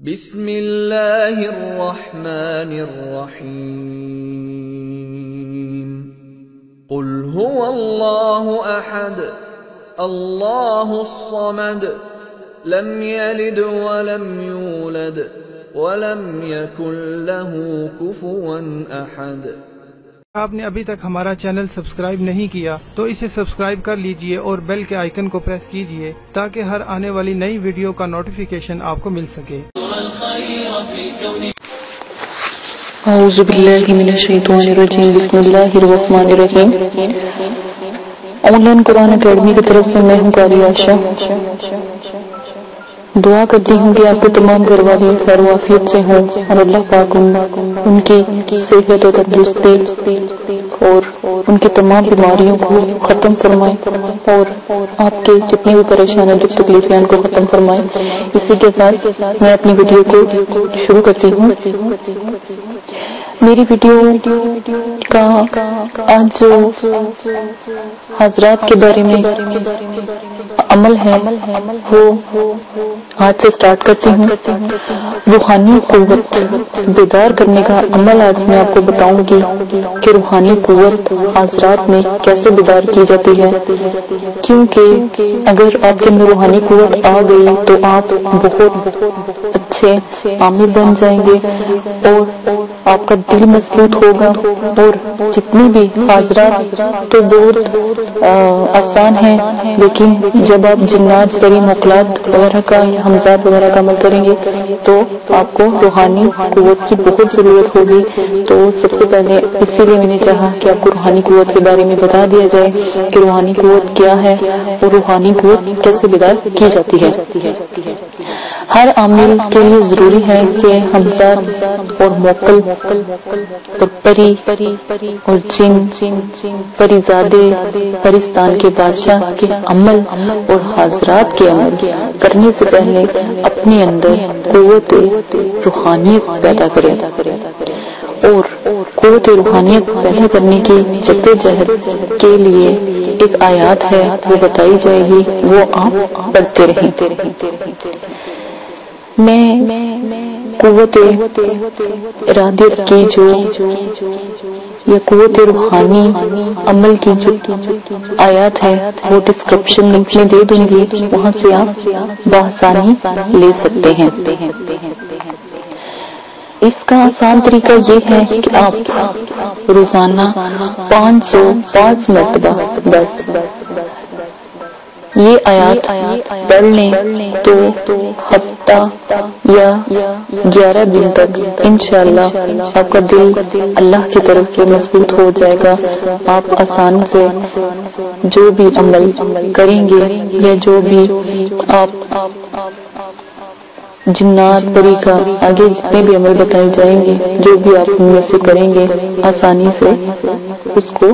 بسم اللہ الرحمن الرحیم قل هو اللہ احد اللہ الصمد لم یلد ولم یولد ولم یکن له کفوا احد۔ آپ نے ابھی تک ہمارا چینل سبسکرائب نہیں کیا تو اسے سبسکرائب کر لیجئے اور بیل کے آئیکن کو پریس کیجئے تاکہ ہر آنے والی نئی ویڈیو کا نوٹیفیکیشن آپ کو مل سکے۔ اعوذ باللہ من الشیطان الرجیم، بسم اللہ الرحمن الرحیم۔ آن لائن قرآن اکیڈمی کی طرف سے میں ہوں قاری عائشہ۔ دعا کرتی ہوں کہ آپ کے تمام گھر والے خیر و عافیت سے ہوں اور اللہ پاک ان کی صحت و تندرستی اور ان کی تمام بیماریوں کو ختم فرمائے اور آپ کے جتنے بھی پریشان ہیں دکھ تکلیفیں ان کو ختم فرمائے۔ اسی کے ساتھ میں اپنی ویڈیو کو شروع کرتی ہوں۔ میری ویڈیو کا آج جو حضرات کے بارے میں عمل ہے وہ آج سے سٹارٹ کرتی ہوں۔ روحانی قوت بیدار کرنے کا عمل آج میں آپ کو بتاؤں گی کہ روحانی قوت حضرات میں کیسے بیدار کی جاتی ہے، کیونکہ اگر آپ کے اندر روحانی قوت آ گئی تو آپ بہت اچھے عامل بن جائیں گے اور آپ کا دل مضبوط ہوگا۔ اور جتنی بھی حضرات تو بہت آسان ہیں، لیکن جب آپ جنات پری مخلوقات وغیرہ کا یا حمزات وغیرہ کا عمل کریں گے تو آپ کو روحانی قوت کی بہت ضرورت ہوگی۔ تو سب سے پہلے اسی لیے میں نے چاہا کہ آپ کو روحانی قوت کے بارے میں بتا دیا جائے کہ روحانی قوت کیا ہے اور روحانی قوت کیسے بیدار کی جاتی ہے۔ ہر عامل کے لیے ضروری ہے کہ حمزات اور موکل اور پری اور جن پریزادے پرستان کے بادشاہ کے عمل اور حضرات کے عمل کرنے سے پہلے اپنے اندر قوت روحانیت پیدا کریں اور قوت روحانیت پیدا کرنے کی جدوجہد کے لیے ایک آیات ہے وہ بتائی جائے گی، وہ آپ پڑھتے رہیں۔ میں قوت ارادیت کی جو یا قوت روحانی عمل کی جو آیات ہے وہ ڈسکرپشن لنک میں دے دوں گی، وہاں سے آپ بآسانی لے سکتے ہیں۔ اس کا آسان طریقہ یہ ہے کہ آپ روزانہ 505 مرتبہ بس یہ آیات پڑھ لیں تو ہفتہ یا 11 دن تک انشاءاللہ آپ کا دل اللہ کی طرف سے مضبوط ہو جائے گا۔ آپ آسان سے جو بھی عمل کریں گے یا جو بھی آپ جنات پری کا آگے جتنے بھی عمل بتائے جائیں گے جو بھی آپ ان میں سے کریں گے آسانی سے اس کو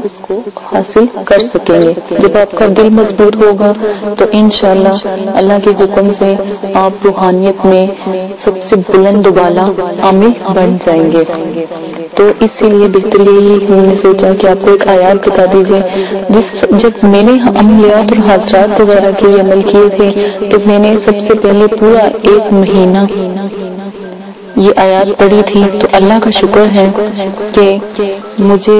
حاصل کر سکیں گے۔ جب آپ کا دل مضبوط ہوگا تو انشاءاللہ اللہ کے حکم سے آپ روحانیت میں سب سے بلند و بالا عامل بن جائیں گے۔ تو اسی لیے بہتری ہم نے سوچا کہ آپ کو ایک آیات بتا دیجیے۔ جب میں نے عملیات اور حضرات وغیرہ کے عمل کیے تھے تو میں نے سب سے پہلے پورا ایک مہینہ یہ آیات پڑھی تھی، تو اللہ کا شکر ہے کہ مجھے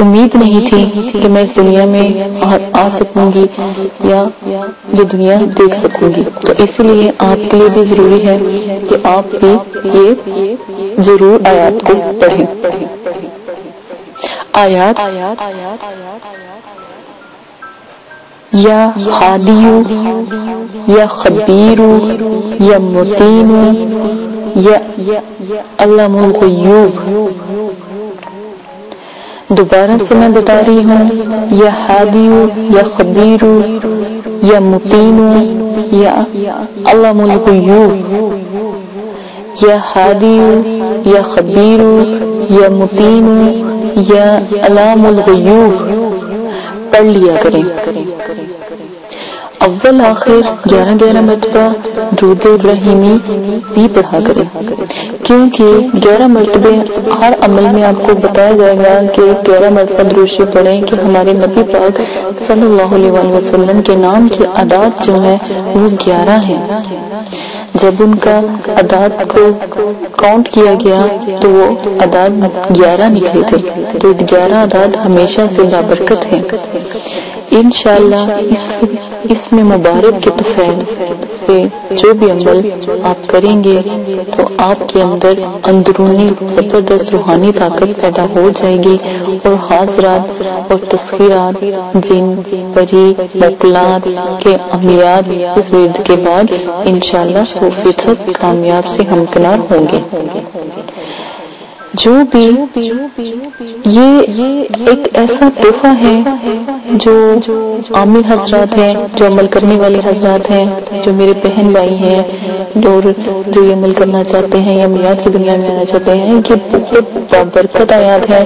امید نہیں تھی کہ میں اس دنیا میں آ سکوں گی یا یہ دنیا دیکھ سکوں گی۔ تو اسی لیے آپ کے لیے بھی ضروری ہے کہ آپ بھی یہ ضرور آیات کو پڑھیں۔ آیات یا ہادیو یا خبیرو یا متینو یا علام الغیوب۔ دوبارہ سے میں بتا رہی ہوں، یا ہادیو یا خبیرو یا متینو یا علام الغیوب، یا ہادیو یا خبیرو یا متینو یا علام الغیوب پڑھ لیا کریں۔ اول آخر 11 مرتبہ درود ابراہیمی بھی پڑھا کریں، کیونکہ 11 مرتبے ہر عمل میں آپ کو بتایا جائے گا کہ 11 مرتبہ درود شریف پڑھیں کہ ہمارے نبی پاک صلی اللہ علیہ وسلم کے نام کی اعداد جو ہے وہ 11 ہیں۔ جب ان کا اعداد کو کاؤنٹ کیا گیا تو وہ اعداد 11 نکلے تھے، تو 11 اعداد ہمیشہ سے بابرکت ہیں۔ انشاءاللہ اس میں مبارک کے طفیل سے جو بھی عمل آپ کریں گے تو آپ کے اندر اندرونی زبردست روحانی طاقت پیدا ہو جائے گی، اور حاضرات اور تسخیرات، جن پری موکلات کے عملیات اس ورد کے بعد انشاءاللہ 100% کامیاب سے ہمکنار ہوں گے۔ جو بھی یہ ایک ایسا تحفہ ہے جو عامل حضرات ہیں، جو عمل کرنے والے حضرات ہیں، جو میرے بہن بھائی ہیں اور جو یہ عمل کرنا چاہتے ہیں یا عملیات کی دنیا میں آنا چاہتے ہیں، یہ بہت بابرکت آیات ہے،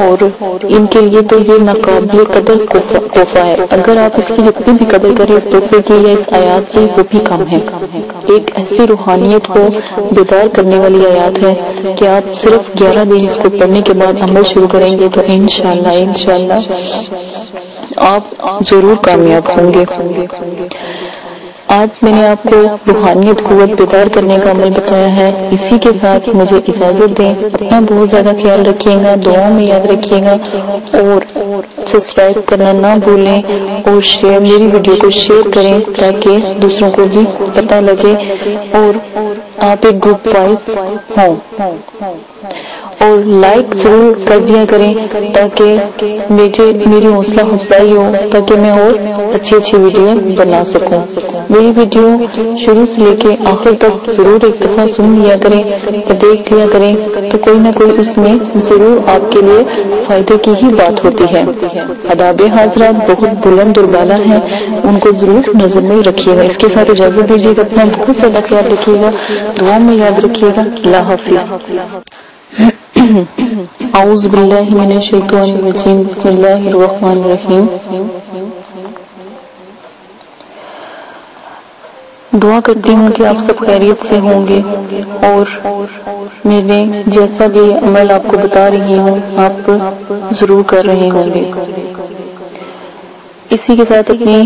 اور ان کے لیے تو یہ ناقابل قدر تحفہ ہے۔ اگر آپ اس کی جتنی بھی قدر کریں اس تحفے کی یا اس آیات کی، وہ بھی کم ہے۔ ایک ایسی روحانیت کو بیدار کرنے والی آیات ہے کہ آپ صرف 11 دن اس کو پڑھنے کے بعد عمل شروع کریں گے تو انشاءاللہ آپ ضرور کامیاب ہوں گے۔ آج میں نے آپ کو روحانیت قوت بیدار کرنے کا عمل بتایا ہے، اسی کے ساتھ مجھے اجازت دیں۔ اپنا بہت زیادہ خیال رکھیے گا، دعاؤں میں یاد رکھیے گا، اور سبسکرائب کرنا نہ بھولیں، اور میری ویڈیو کو شیئر کریں تاکہ دوسروں کو بھی پتہ لگے اور آپ ایک گروپ وائز ہوں، اور لائک ضرور کر دیا کریں تاکہ میری حوصلہ افزائی ہو، تاکہ میں اور اچھی ویڈیو بنا سکوں۔ میری ویڈیو شروع سے لے کے آخر تک ضرور ایک دفعہ سن لیا کریں، دیکھ لیا کریں، تو کوئی نہ کوئی اس میں ضرور آپ کے لیے فائدے کی ہی بات ہوتی ہے۔ آداب حاضرات بہت بلند اور بالا ہیں، ان کو ضرور نظر میں رکھیے گا۔ اس کے ساتھ اجازت دیجیے گا، اپنا بہت زیادہ خیال رکھیے گا، دعا میں یاد رکھیے گا۔ اللہ حافظ۔ اعوذ باللہ من الشیطان الرجیم، بسم اللہ الرحمن الرحیم۔ دعا کرتی ہوں کہ آپ سب خیریت سے ہوں گے، اور میں نے جیسا بھی عمل آپ کو بتا رہی ہوں آپ ضرور کر رہے ہوں گے۔ اسی کے ساتھ اپنی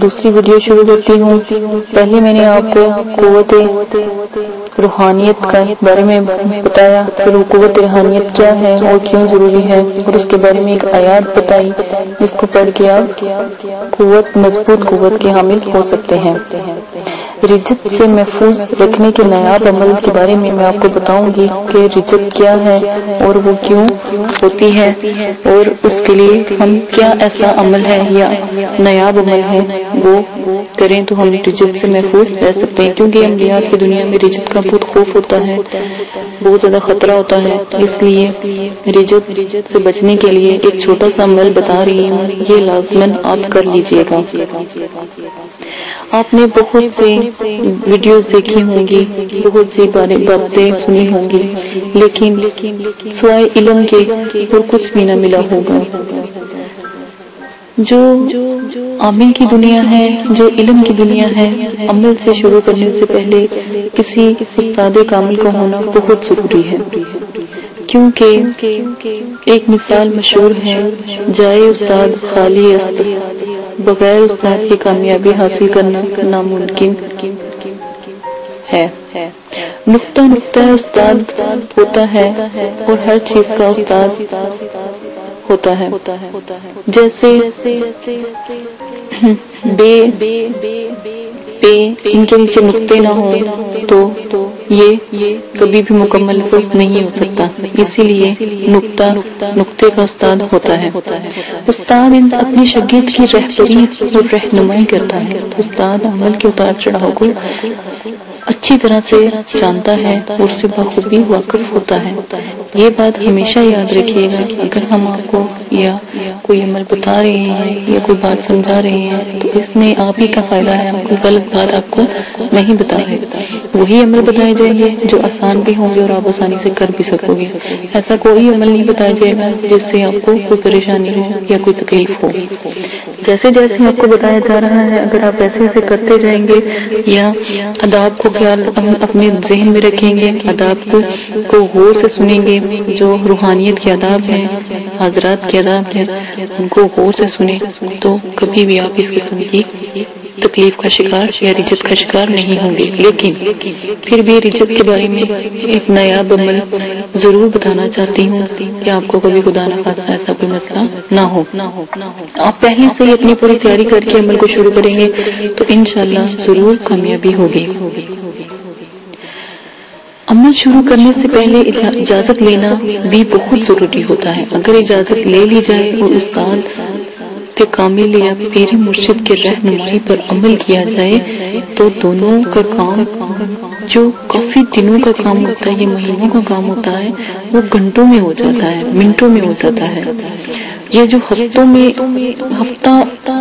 دوسری ویڈیو شروع کرتی ہوں۔ پہلے میں نے آپ کو قوت روحانیت کے بارے میں بتایا، پھر قوت روحانیت کیا ہے اور کیوں ضروری ہے، اور اس کے بارے میں ایک آیات بتائی جس کو پڑھ کے آپ مضبوط قوت کے حامل ہو سکتے ہیں۔ رجت سے محفوظ رکھنے کے نایاب عمل کے بارے میں آپ کو بتاؤں گی کہ رجت کیا ہے اور وہ کیوں ہوتی ہے، اور اس کے لیے ہم کیا ایسا عمل ہے یا نایاب عمل ہے وہ کریں تو ہم رجت سے محفوظ رہ سکتے ہیں، کیونکہ عملیات کی دنیا میں رجت کا بہت خوف ہوتا ہے، بہت زیادہ خطرہ ہوتا ہے۔ اس لیے رجت سے بچنے کے لیے ایک چھوٹا سا عمل بتا رہی ہوں، یہ لازماً آپ کر لیجئے گا۔ آپ نے بہت سے ویڈیوز دیکھی ہوں گی، بہت سی باتیں سنی ہوں گی، لیکن سوائے علم کے اور کچھ بھی نہ ملا ہوگا۔ جو عمل کی دنیا ہے، جو علم کی دنیا ہے، عمل سے شروع کرنے سے پہلے کسی استاد کامل کا ہونا بہت ضروری ہے، کیونکہ ایک مثال مشہور ہے، جائے استاد خالی است، بغیر استاد کی کامیابی حاصل کرنا ناممکن ہے۔ نقطہ استاد ہوتا ہے اور ہر چیز کا استاد ہوتا ہے۔ جیسے ان کے نیچے نقطے نہ ہوں تو یہ کبھی بھی مکمل لفظ نہیں ہو سکتا، اسی لیے نقطے کا استاد ہوتا ہے۔ استاد اپنے شاگرد کی رہبری اور رہنمائی کرتا ہے۔ استاد عمل کے اتار چڑھاؤ کو اچھی طرح سے جانتا ہے اور اس سے بخوبی واقف ہوتا ہے۔ یہ بات ہمیشہ یاد رکھیے گا، اگر ہم آپ کو یا کوئی عمل بتا رہے ہیں یا کوئی بات سمجھا رہے ہیں تو اس میں آپ ہی کا فائدہ ہے، ہم کوئی غلط بات آپ کو نہیں بتا رہے۔ وہی عمل بتائے جائیں گے جو آسان بھی ہوں گے اور آپ آسانی سے کر بھی سکو گے۔ ایسا کوئی عمل نہیں بتایا جائے گا جس سے آپ کو کوئی پریشانی ہو یا کوئی تکلیف ہو۔ جیسے جیسے آپ کو بتایا جا رہا ہے اگر آپ ایسے ایسے کرتے جائیں گے یا آداب کو خیال اپنے ذہن میں رکھیں گے، آداب کو غور سے سنیں گے، جو روحانیت کے آداب ہیں، حضرات کے آداب ہیں، ان کو غور سے سنیں تو کبھی بھی آپ اس قسم کی تکلیف کا شکار یا رجت کا شکار نہیں ہوں گے۔ لیکن پھر بھی رجت کے بارے میں ایک نایاب عمل ضرور بتانا چاہتی ہوں کہ آپ کو کبھی خدا نہ خاصا ایسا کوئی مسئلہ نہ ہو۔ آپ پہلے سے ہی اپنی پوری تیاری کر کے عمل کو شروع کریں گے تو انشاءاللہ ضرور کامیابی ہوگی۔ عمل شروع کرنے سے پہلے اجازت لینا بھی بہت ضروری ہوتا ہے۔ اگر اجازت لے لی جائے اور استاد کامل یا پیر مرشد کے رہنمائی پر عمل کیا جائے تو دونوں کا کام جو کافی دنوں کا کام ہوتا ہے یا مہینوں کا کام ہوتا ہے وہ گھنٹوں میں ہو جاتا ہے، منٹوں میں ہو جاتا ہے۔ یہ جو ہفتوں میں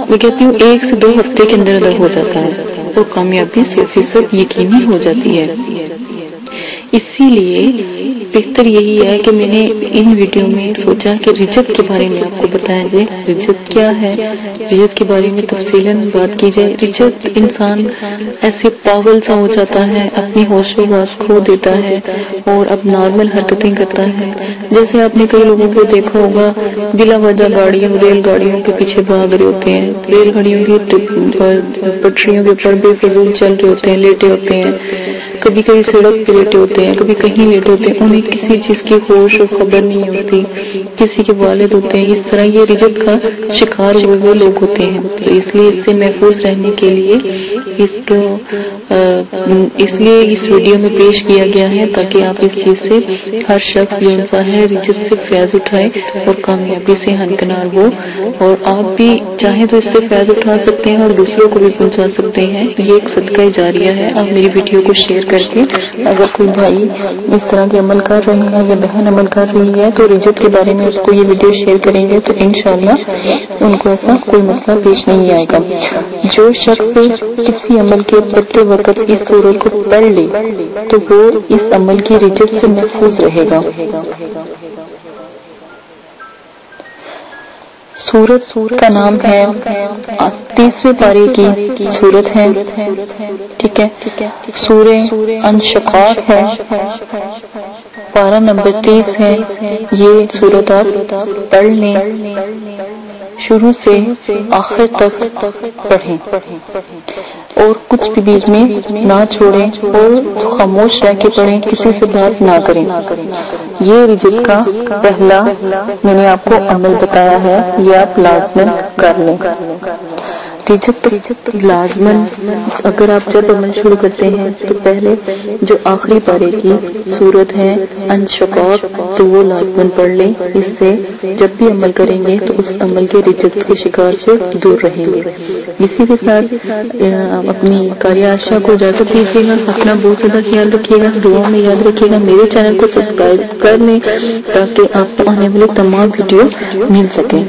میں کہتی ہوں 1 سے 2 ہفتے کے اندر ہو جاتا ہے اور کامیابی 100% یقینی ہو جاتی ہے۔ اسی لیے بہتر یہی ہے کہ میں نے ان ویڈیو میں سوچا کہ رجت کے بارے میں آپ کو بتایا جائے، رجت کیا ہے، رجت کے بارے میں تفصیلاً بات کی جائے۔ رجت انسان ایسے پاگل سا ہو جاتا ہے، اپنی ہوش و حواس کھو دیتا ہے اور اب نارمل حرکتیں کرتا ہے۔ جیسے آپ نے کئی لوگوں کو دیکھا ہوگا بلا وجہ ریل گاڑیوں کے پیچھے بھاگ رہے ہوتے ہیں، ریل گاڑیوں کی پٹریوں کے اوپر بے فضول چل رہے ہوتے ہیں، لیٹے ہوتے ہیں، کبھی کہیں سڑک پہ لیٹے ہوتے ہیں، کبھی کہیں لیٹے ہوتے ہیں، انہیں کسی چیز کی ہوش و خبر نہیں ہوتی، کسی کے والد ہوتے ہیں۔ اس طرح یہ رجت کا شکار ہوئے وہ لوگ ہوتے ہیں۔ تو اس لیے اس سے محفوظ رہنے کے لیے اس لیے اس ویڈیو میں پیش کیا گیا ہے تاکہ آپ اس چیز سے ہر شخص جو انسان ہے رجت سے فیض اٹھائے اور کامیابی سے ہنکنار ہو، اور آپ بھی چاہیں تو اس سے فیض اٹھا سکتے ہیں اور دوسروں کو بھی پہنچا سکتے ہیں۔ یہ ایک صدقہ جاریہ ہے۔ آپ میری ویڈیو کو شیئر کر کے اگر کوئی بھائی اس طرح کے عمل کر رہے ہیں یا بہن عمل کر رہی ہے تو رجت کے بارے میں اس کو یہ ویڈیو شیئر کریں گے تو انشاءاللہ ان کو ایسا کوئی مسئلہ پیش نہیں آئے گا۔ جو شخص کسی عمل کے پڑھتے وقت اس سورت کو پڑھ لے تو وہ اس عمل کی رجت سے محفوظ رہے گا۔ سورت کا نام ہے 30ویں پارے کی سورت ہے، ٹھیک ہے۔ سورہ انشقاق ہے، پارہ نمبر 30 ہے۔ یہ سورت آپ پڑھ لیں، شروع سے آخر تک پڑھیں اور کچھ بھی بیچ میں نہ چھوڑیں اور خاموش رہ کے پڑھیں، کسی سے بات نہ کریں۔ یہ رجت کا پہلا میں نے آپ کو عمل بتایا ہے، یہ آپ لازمن کر لیں۔ رجت لازمن اگر آپ جب عمل شروع کرتے ہیں تو پہلے جو آخری پارے کی صورت ہے انشقاق تو وہ لازمن پڑھ لیں، اس سے جب بھی عمل کریں گے تو اس عمل کے رجت کے شکار سے دور رہیں گے۔ اسی کے ساتھ اپنی قاریہ عائشہ کو اجازت دیجیے گا، اپنا بہت زیادہ خیال رکھیے گا، دعاؤں میں یاد رکھیے گا، میرے چینل کو سبسکرائب کر لیں تاکہ آپ کو آنے والے تمام ویڈیو مل سکیں۔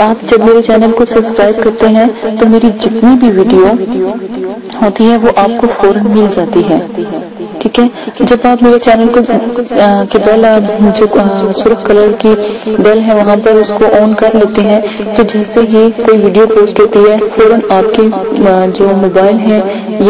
آپ جب میرے چینل کو سبسکرائب کرتے ہیں تو میری جتنی بھی ویڈیو ہوتی ہے وہ آپ کو فوراً مل جاتی ہے، ٹھیک ہے۔ جب آپ میرے چینل کو کے بیل جو سرخ کلر کی بیل ہے وہاں پر اس کو آن کر لیتے ہیں تو جیسے ہی کوئی ویڈیو پوسٹ ہوتی ہے فوراً آپ کے جو موبائل ہے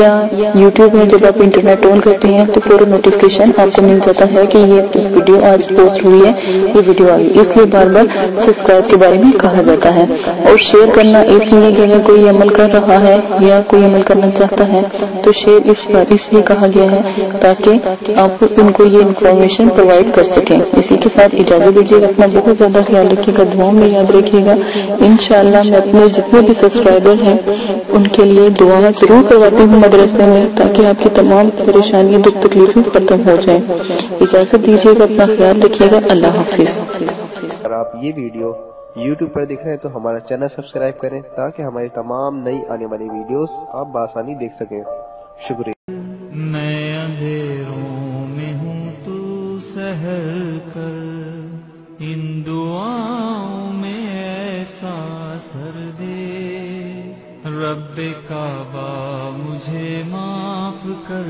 یا یوٹیوب ہے، جب آپ انٹرنیٹ آن کرتے ہیں تو فوراً نوٹیفیکیشن آپ کو مل جاتا ہے کہ یہ ویڈیو آج پوسٹ ہوئی ہے، یہ ویڈیو آئی۔ اس لیے بار بار سبسکرائب کے بارے میں کہا جاتا ہے، اور شیئر کرنا اس لیے کہ اگر کوئی عمل کر رہا ہے یا کوئی عمل کرنا چاہتا ہے تو شیئر اس لیے کہا گیا ہے تاکہ آپ ان کو یہ انفارمیشن پرووائڈ کر سکیں۔ اسی کے ساتھ اجازت دیجیے گا، اپنا بہت زیادہ خیال رکھیے گا، دعاؤں میں یاد رکھیے گا۔ انشاءاللہ میں اپنے جتنے بھی سبسکرائبر ہیں ان کے لیے دعا ضرور کرواتی ہوں مدرسے میں تاکہ آپ کی تمام پریشانیاں دکھ تکلیفیں ختم ہو جائیں۔ اجازت دیجیے گا، اپنا خیال رکھیے گا، اللہ حافظ۔ اگر آپ یہ ویڈیو YouTube پر دیکھ رہے ہیں تو ہمارا چینل سبسکرائب کریں تاکہ ہماری تمام نئی آنے والی ویڈیوز آپ بآسانی دیکھ سکیں۔ شکریہ۔ اندھیروں میں ہوں تو سحر کر، ان دعاؤں میں ایسا اثر دے، رب کعبہ مجھے معاف کر